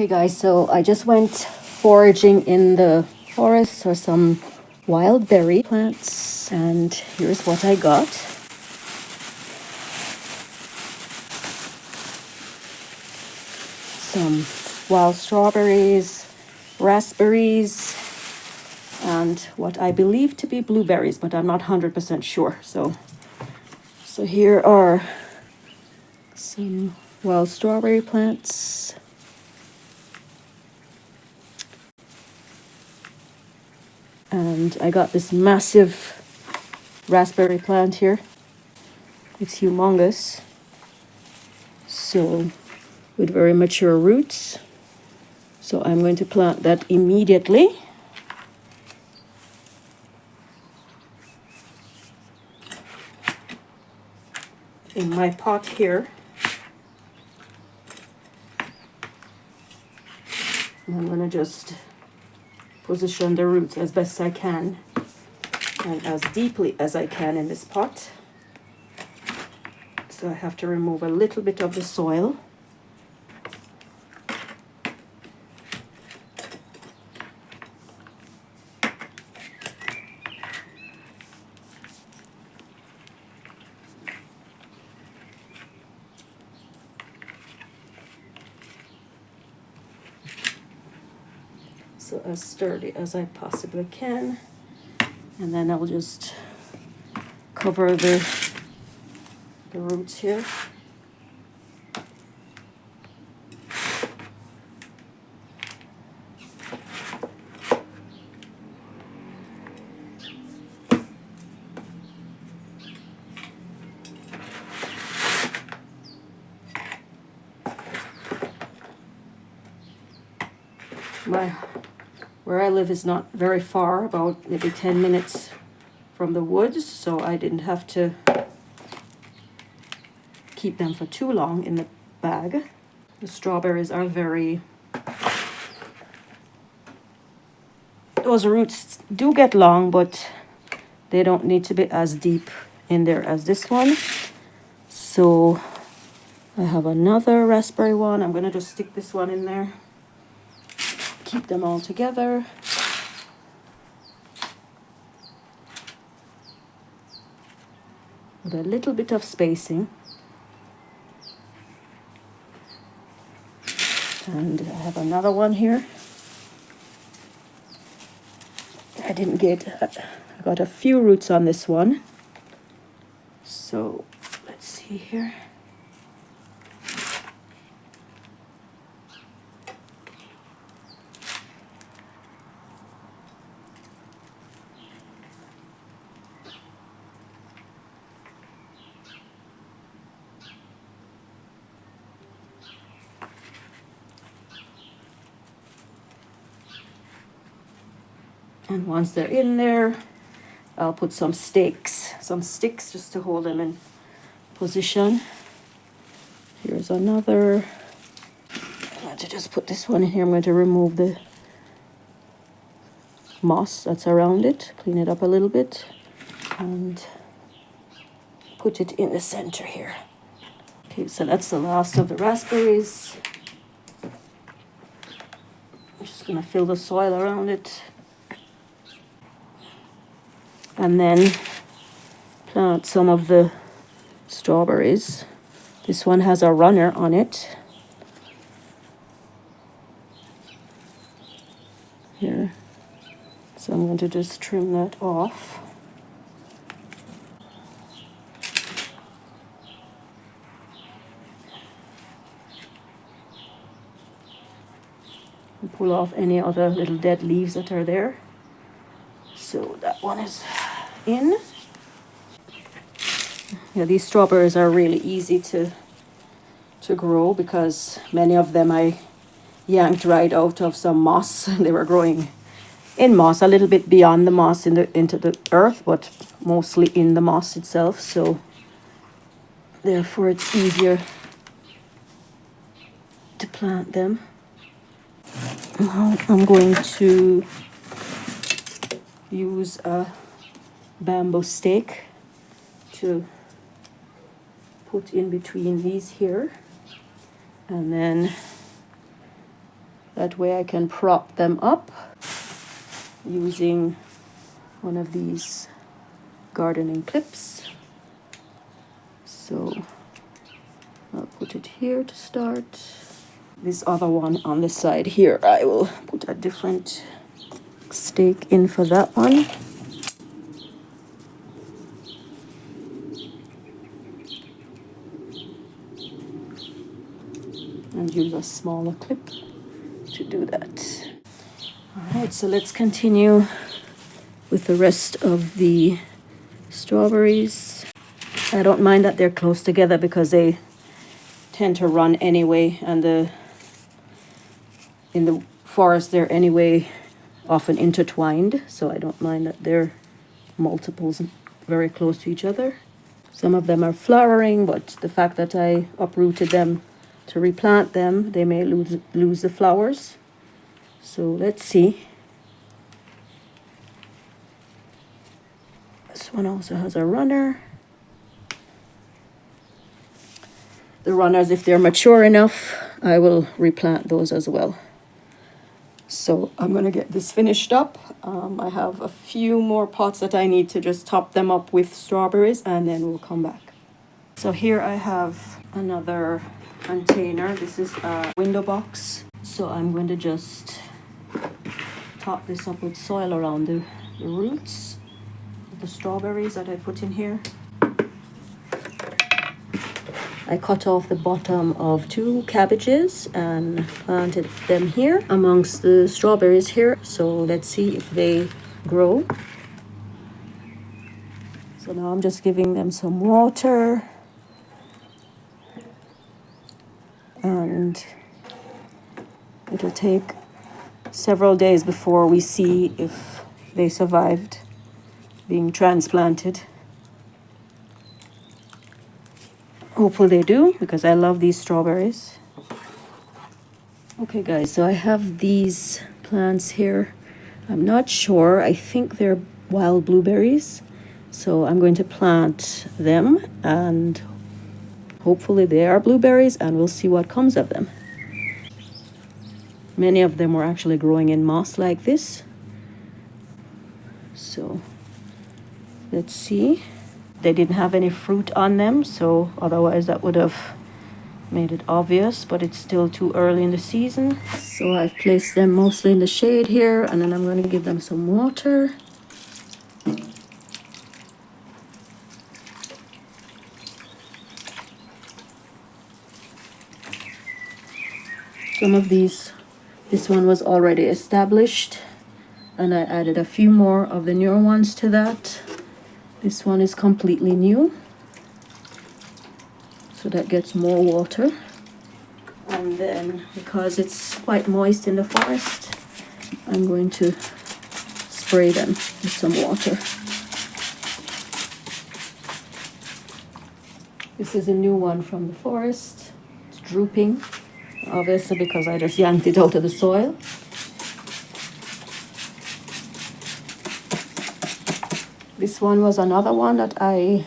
Okay guys, so I just went foraging in the forest for some wild berry plants, and here's what I got. Some wild strawberries, raspberries, and what I believe to be blueberries, but I'm not 100% sure. So here are some wild strawberry plants. And I got this massive raspberry plant here. It's humongous. So with very mature roots. So I'm going to plant that immediately. In my pot here. And I'm going to just position the roots as best I can and as deeply as I can in this pot. So I have to remove a little bit of the soil. So as sturdy as I possibly can. And then I'll just cover the roots here. Where I live is not very far, about maybe 10 minutes from the woods, so I didn't have to keep them for too long in the bag. The strawberries are those roots do get long, but they don't need to be as deep in there as this one. So I have another raspberry one. I'm gonna just stick this one in there. Keep them all together. With a little bit of spacing. And I have another one here. I got a few roots on this one. So let's see here. And once they're in there, I'll put some sticks just to hold them in position. Here's another. I'm going to just put this one in here. I'm going to remove the moss that's around it, clean it up a little bit, and put it in the center here. Okay, so that's the last of the raspberries. I'm just going to fill the soil around it. And then plant some of the strawberries. This one has a runner on it. Here. So I'm going to just trim that off. And pull off any other little dead leaves that are there. So that one is in. Yeah, these strawberries are really easy to grow because many of them I yanked right out of some moss. They were growing in moss, a little bit beyond the moss into the earth, but mostly in the moss itself. So therefore it's easier to plant them. Now I'm going to use a bamboo stake to put in between these here, and then That way I can prop them up using one of these gardening clips. So I'll put it here to start. This other one on the side here, I will put a different stake in for that one. And use a smaller clip to do that. All right, so let's continue with the rest of the strawberries. I don't mind that they're close together because they tend to run anyway, and in the forest they're anyway often intertwined, so I don't mind that they're multiples very close to each other. Some of them are flowering, but the fact that I uprooted them to replant them, they may lose the flowers. So let's see. This one also has a runner. The runners, if they're mature enough, I will replant those as well. So I'm going to get this finished up. I have a few more pots that I need to just top them up with strawberries, and then we'll come back. So here I have another container. This is a window box. So I'm going to just top this up with soil around the roots of the strawberries that I put in here. I cut off the bottom of 2 cabbages and planted them here amongst the strawberries here. So let's see if they grow. So now I'm just giving them some water. And it'll take several days before we see if they survived being transplanted. Hopefully they do, because I love these strawberries. Okay guys, so I have these plants here. I'm not sure, I think they're wild blueberries. So I'm going to plant them, and hopefully they are blueberries, and we'll see what comes of them. Many of them were actually growing in moss like this. So let's see. They didn't have any fruit on them, so otherwise that would have made it obvious, but it's still too early in the season. So I've placed them mostly in the shade here, and then I'm going to give them some water. Some of these, this one was already established, and I added a few more of the newer ones to that. This one is completely new, so that gets more water. And then, because it's quite moist in the forest, I'm going to spray them with some water. This is a new one from the forest. It's drooping, obviously because I just yanked it out of the soil. This one was another one that I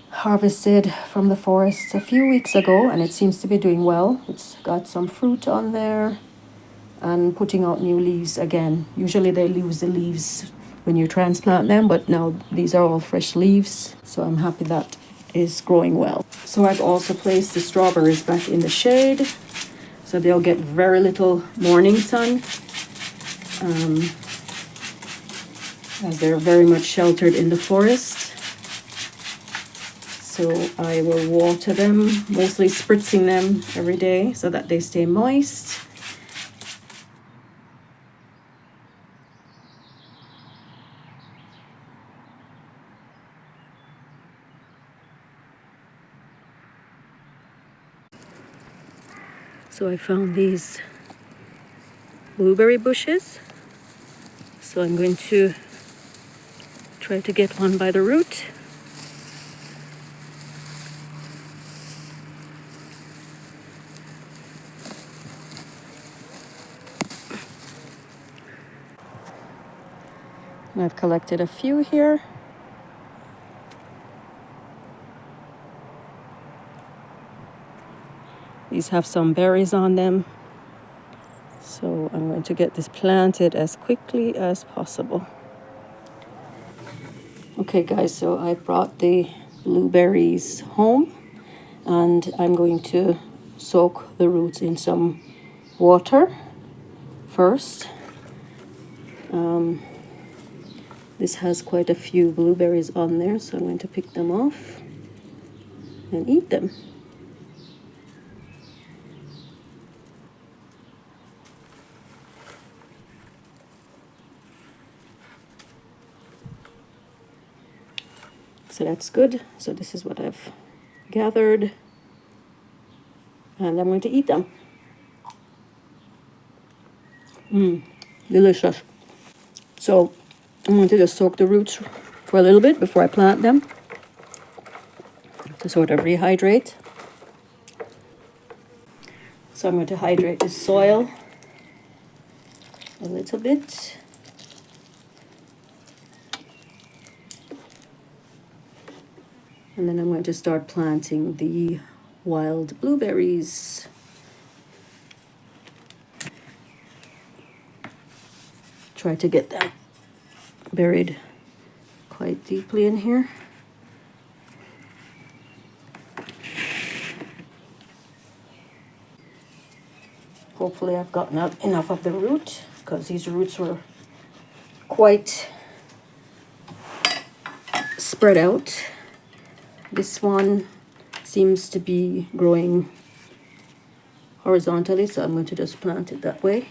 harvested from the forest a few weeks ago, and it seems to be doing well. It's got some fruit on there and putting out new leaves again. Usually they lose the leaves when you transplant them, but now these are all fresh leaves, so I'm happy that is growing well. So I've also placed the strawberries back in the shade, so they'll get very little morning sun, as they're very much sheltered in the forest. So I will water them, mostly spritzing them every day so that they stay moist. So I found these blueberry bushes. So I'm going to try to get one by the root. And I've collected a few here. These have some berries on them. So I'm going to get this planted as quickly as possible. Okay guys, so I brought the blueberries home and I'm going to soak the roots in some water first. This has quite a few blueberries on there, so I'm going to pick them off and eat them. So that's good. So this is what I've gathered and I'm going to eat them. Delicious. So I'm going to just soak the roots for a little bit before I plant them to sort of rehydrate. So I'm going to hydrate the soil a little bit. And then I'm going to start planting the wild blueberries. Try to get that buried quite deeply in here. Hopefully I've gotten out enough of the root, because these roots were quite spread out. This one seems to be growing horizontally, so I'm going to just plant it that way.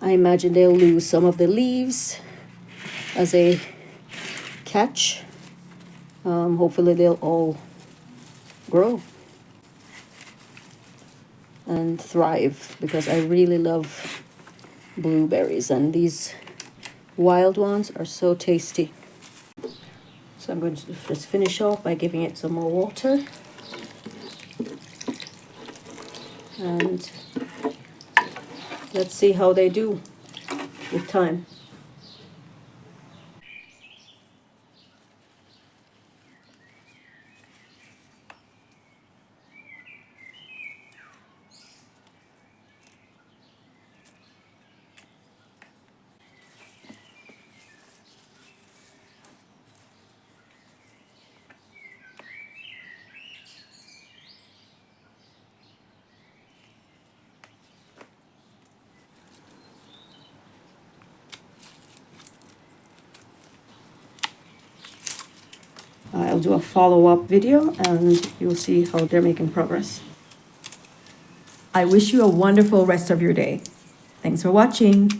I imagine they'll lose some of the leaves as a catch. Hopefully they'll all grow and thrive, because I really love blueberries and these wild ones are so tasty. So I'm going to just finish off by giving it some more water. And let's see how they do with time. I'll do a follow-up video and you'll see how they're making progress. I wish you a wonderful rest of your day. Thanks for watching.